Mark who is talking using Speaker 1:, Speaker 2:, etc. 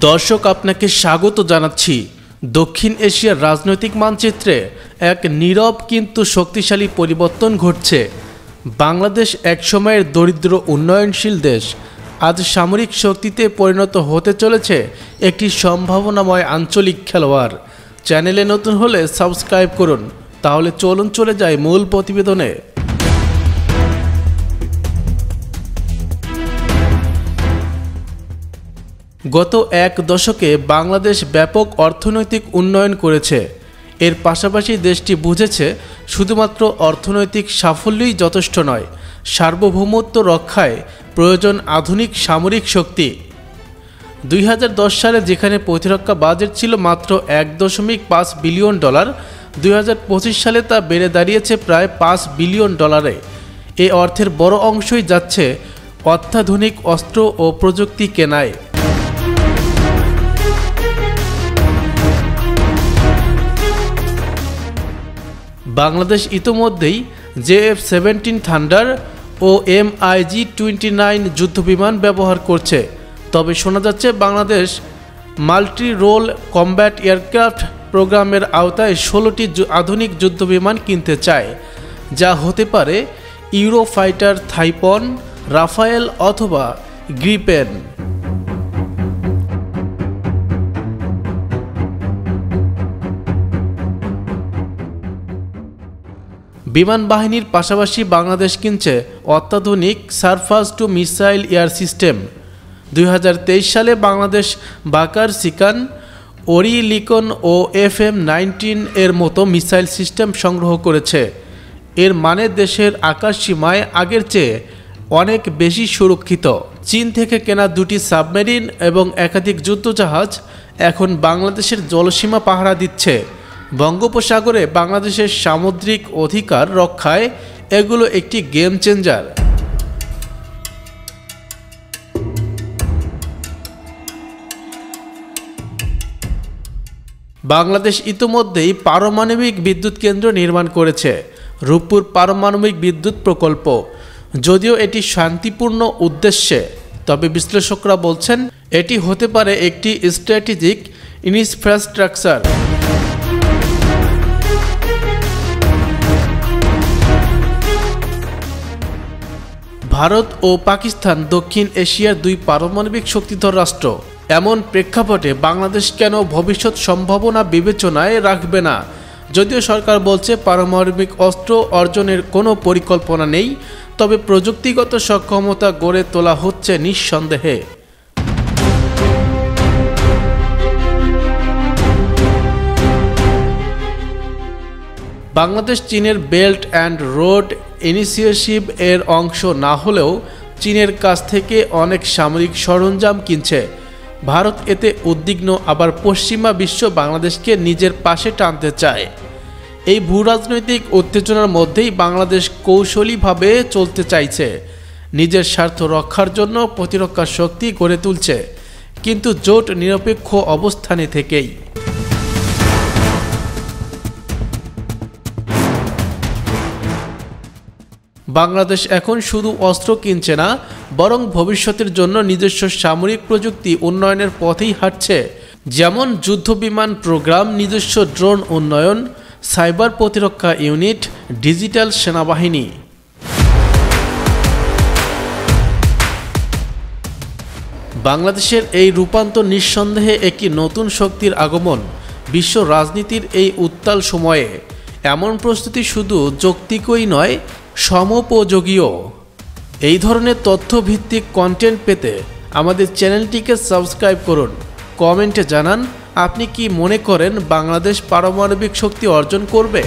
Speaker 1: দর্শক আপনাকে স্বাগত জানাচ্ছি। দক্ষিণ এশিয়ার রাজনৈতিক মানচিত্রে এক নীরব কিন্তু শক্তিশালী পরিবর্তন ঘটছে। বাংলাদেশ একসময়ের দরিদ্র উন্নয়নশীল দেশ আজ সামরিক শক্তিতে পরিণত হতে চলেছে একটি সম্ভাবনাময় আঞ্চলিক খেলোয়াড়। চ্যানেলে নতুন হলে সাবস্ক্রাইব করুন। তাহলে চলুন চলে যায় মূল প্রতিবেদনে। গত এক দশকে বাংলাদেশ ব্যাপক অর্থনৈতিক উন্নয়ন করেছে। এর পাশাপাশি দেশটি বুঝেছে শুধুমাত্র অর্থনৈতিক সাফল্যই যথেষ্ট নয়, সার্বভৌমত্ব রক্ষায় প্রয়োজন আধুনিক সামরিক শক্তি। 2010 সালে যেখানে প্রতিরক্ষা বাজেট ছিল মাত্র $1.5 বিলিয়ন, 2025 সালে তা বেড়ে দাঁড়িয়েছে প্রায় $5 বিলিয়ন। এই অর্থের বড় অংশই যাচ্ছে অত্যাধুনিক অস্ত্র ও প্রযুক্তি কেনায়। বাংলাদেশ ইতোমধ্যেই JF-17 থান্ডার ও MiG-29 যুদ্ধবিমান ব্যবহার করছে। তবে শোনা যাচ্ছে Bangladesh multi role combat aircraft প্রোগ্রামের আওতায় 16টি আধুনিক যুদ্ধবিমান কিনতে চায়, যা হতে পারে ইউরোফাইটার থাইপন, রাফায়েল অথবা গ্রিপেন। বিমান বাহিনীর পাশাপাশি বাংলাদেশ কিনছে অত্যাধুনিক সারফাস টু মিসাইল এয়ার সিস্টেম। 2023 সালে বাংলাদেশ বাকার সিকান, ওরিলিকন ও FM-19 এর মতো মিসাইল সিস্টেম সংগ্রহ করেছে। এর মানে দেশের আকাশ সীমায় আগের চেয়ে অনেক বেশি সুরক্ষিত। চীন থেকে কেনা 2টি সাবমেরিন এবং একাধিক যুদ্ধজাহাজ এখন বাংলাদেশের জলসীমা পাহারা দিচ্ছে। বঙ্গোপসাগরে বাংলাদেশের সামুদ্রিক অধিকার রক্ষায় এগুলো একটি গেম চেঞ্জার। বাংলাদেশ ইতোমধ্যেই পারমাণবিক বিদ্যুৎ কেন্দ্র নির্মাণ করেছে, রূপপুর পারমাণবিক বিদ্যুৎ প্রকল্প। যদিও এটি শান্তিপূর্ণ উদ্দেশ্যে, তবে বিশ্লেষকরা বলছেন এটি হতে পারে একটি স্ট্র্যাটেজিক ইনফ্রাস্ট্রাকচার। ভারত ও পাকিস্তান দক্ষিণ এশিয়ার দুই পারমাণবিক শক্তিধর রাষ্ট্র। এমন প্রেক্ষাপটে বাংলাদেশ কেন ভবিষ্যৎ সম্ভাবনা বিবেচনায় রাখবে না? যদিও সরকার বলছে পারমাণবিক অস্ত্র অর্জনের কোনো পরিকল্পনা নেই, তবে প্রযুক্তিগত সক্ষমতা গড়ে তোলা হচ্ছে নিঃসন্দেহে। বাংলাদেশ চীনের বেল্ট অ্যান্ড রোড ইনিশিয়েটিভ এর অংশ না হলেও চীনের কাছ থেকে অনেক সামরিক সরঞ্জাম কিনছে। ভারত এতে উদ্বিগ্ন, আবার পশ্চিমা বিশ্ব বাংলাদেশকে নিজের পাশে টানতে চায়। এই ভূরাজনৈতিক উত্তেজনার মধ্যেই বাংলাদেশ কৌশলীভাবে চলতে চাইছে, নিজের স্বার্থ রক্ষার জন্য প্রতিরক্ষা শক্তি গড়ে তুলছে, কিন্তু জোট নিরপেক্ষ অবস্থানে থেকেই। বাংলাদেশ এখন শুধু অস্ত্র কিনছে না, বরং ভবিষ্যতের জন্য নিজস্ব সামরিক প্রযুক্তি উন্নয়নের পথেই হাঁটছে। যেমন যুদ্ধবিমান প্রোগ্রাম, নিজস্ব ড্রোন উন্নয়ন, সাইবার প্রতিরক্ষা ইউনিট, ডিজিটাল সেনাবাহিনী। বাংলাদেশের এই রূপান্তর নিঃসন্দেহে একটি নতুন শক্তির আগমন। বিশ্ব রাজনীতির এই উত্তাল সময়ে এমন প্রস্তুতি শুধু যৌক্তিকই নয়, সমোপযোগীও। এই ধরনের তথ্যভিত্তিক কন্টেন্ট পেতে আমাদের চ্যানেলটিকে সাবস্ক্রাইব করুন। কমেন্টে জানান আপনি কি মনে করেন বাংলাদেশ পারমাণবিক শক্তি অর্জন করবে।